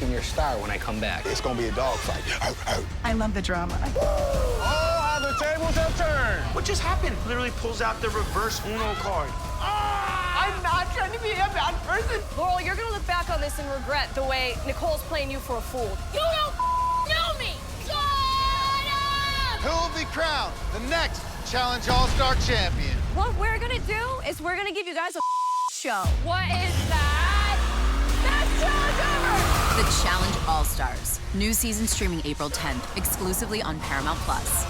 picking your star when I come back. It's gonna be a dogfight. I love the drama. Oh, how the tables have turned. What just happened? Literally pulls out the reverse Uno card. I'm not trying to be a bad person. Laurel, you're gonna look back on this and regret the way Nicole's playing you for a fool. You don't know me! Shut up! Who will be crowned the next Challenge All-Star champion? What we're gonna do is we're gonna give you guys a show. What is that? Best challenge ever! The Challenge All-Stars. New season streaming April 10th, exclusively on Paramount Plus.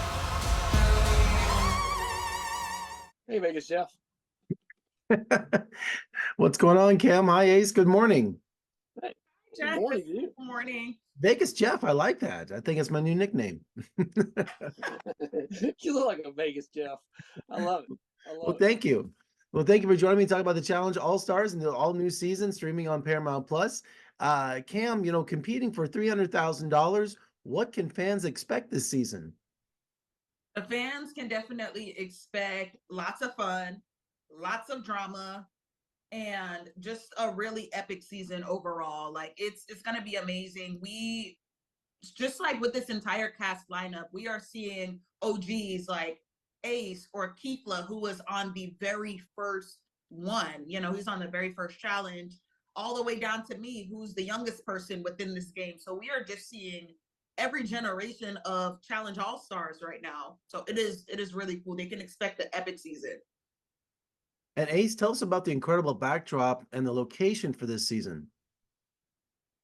Hey, Vegas Jeff. What's going on, Cam? Hi, Ace. Good morning. Hey, Jeff, good morning to you. Good morning. Vegas Jeff. I like that. I think it's my new nickname. You look like a Vegas Jeff. I love it. Well, thank you. Well, thank you for joining me to talk about the Challenge All-Stars and the all-new season streaming on Paramount Plus. Cam, competing for $300,000, what can fans expect this season? The fans can definitely expect lots of fun, lots of drama, and just a really epic season overall. Like it's going to be amazing. We just like with this entire cast lineup, we are seeing OGs like Ace or Keefla, who was on the very first one. He's on the very first challenge, all the way down to me, who's the youngest person within this game. So we are just seeing every generation of Challenge All-Stars right now. So it is really cool. They can expect the epic season. And Ace, tell us about the incredible backdrop and the location for this season.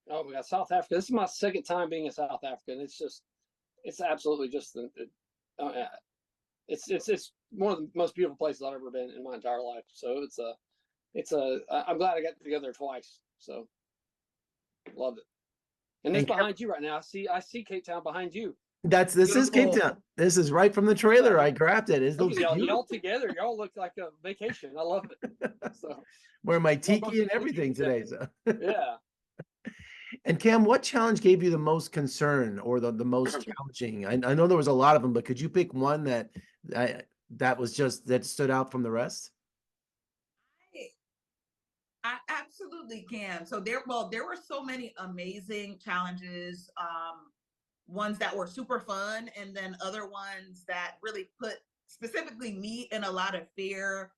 Oh, we got South Africa. This is my second time being in South Africa, and it's absolutely just it's one of the most beautiful places I've ever been in my entire life. So I'm glad I got to go there twice. So loved it. And it's behind you right now. I see Cape Town behind you. This is Cape Town. This is right from the trailer. I grabbed it. It looks y'all together. Y'all look like a vacation. I love it. So wearing my tiki and everything today. So yeah. And Cam, what challenge gave you the most concern or the most challenging? I know there was a lot of them, but could you pick one that stood out from the rest? I absolutely can. So there were so many amazing challenges, ones that were super fun, and then other ones that really put specifically me in a lot of fear.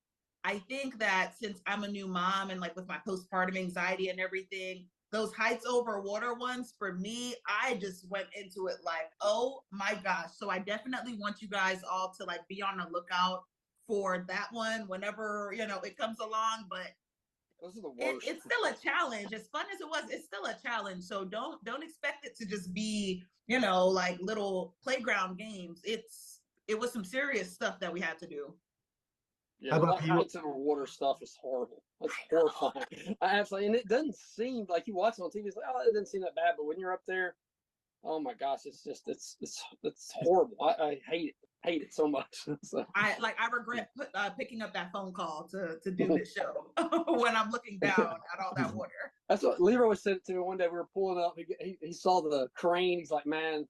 I think that since I'm a new mom and like with my postpartum anxiety and everything, those heights over water ones, for me, I just went into it like, oh my gosh. So I definitely want you guys all to like be on the lookout for that one whenever, it comes along. But those are the worst. It's still a challenge. As fun as it was, it's still a challenge. So don't expect it to just be, like little playground games. It was some serious stuff that we had to do. Yeah, that heights over water stuff is horrible. It's horrifying. I absolutely, and it doesn't seem like you watch it on TV. It's like, oh, it doesn't seem that bad. But when you're up there, oh my gosh, it's horrible. I hate it so much. So. I regret picking up that phone call to do this show when I'm looking down at all that water. That's what Leroy said to me one day. We were pulling up. He saw the crane. He's like, man,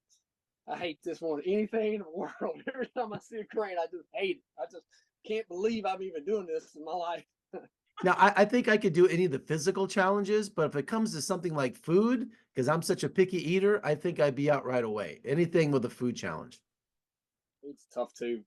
I hate this more than anything in the world. Every time I see a crane, I just hate it. I just can't believe I'm even doing this in my life. Now, I think I could do any of the physical challenges, but if it comes to something like food, because I'm such a picky eater, I think I'd be out right away. Anything with a food challenge. It's tough too.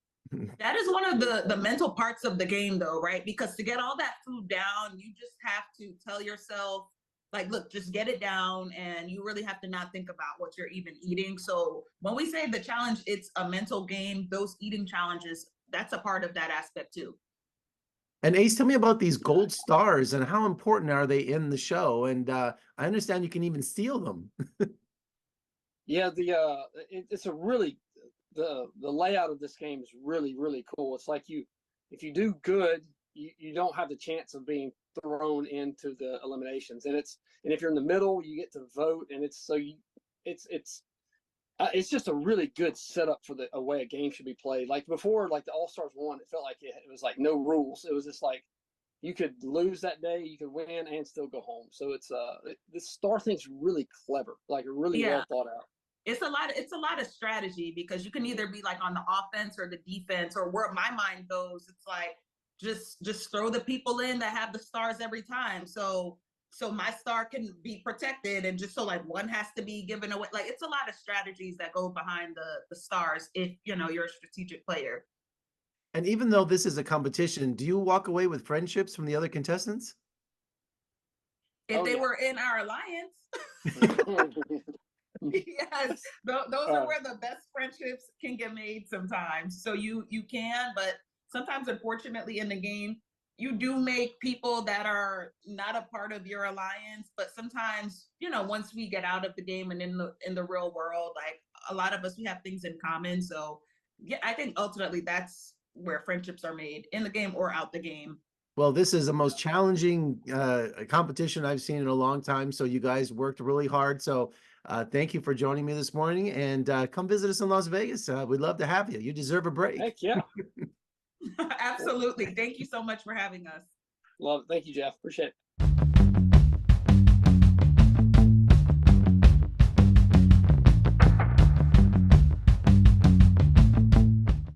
That is one of the mental parts of the game though, right? Because to get all that food down, you just have to tell yourself, like, look, just get it down, and you really have to not think about what you're even eating. So when we say the challenge, it's a mental game. Those eating challenges, that's a part of that aspect too. And Ace, tell me about these gold stars and how important are they in the show? And I understand you can even steal them. Yeah, it's a really the layout of this game is really, really cool. It's like if you do good, you don't have the chance of being thrown into the eliminations, and if you're in the middle, you get to vote, and it's just a really good setup for a way a game should be played. Like before, like the All-Stars 1, it felt like it was like no rules. It was just like you could lose that day, you could win, and still go home. So this star thing's really clever, like really well thought out. It's a lot of strategy, because you can either be like on the offense or the defense, or where my mind goes, it's like just throw the people in that have the stars every time. So so my star can be protected, and just so like one has to be given away. Like it's a lot of strategies that go behind the stars if you're a strategic player. And even though this is a competition, do you walk away with friendships from the other contestants? If Oh, they yeah. were in our alliance, yes, those are where the best friendships can get made sometimes. So you can, but sometimes, unfortunately, in the game, you do make people that are not a part of your alliance. But sometimes, once we get out of the game and in the real world, like a lot of us, we have things in common. So yeah, I think ultimately that's where friendships are made, in the game or out the game. Well, this is the most challenging competition I've seen in a long time. So you guys worked really hard. So thank you for joining me this morning, and come visit us in Las Vegas. We'd love to have you. You deserve a break. Heck yeah. Absolutely. Thank you so much for having us. Love it. Thank you, Jeff. Appreciate it.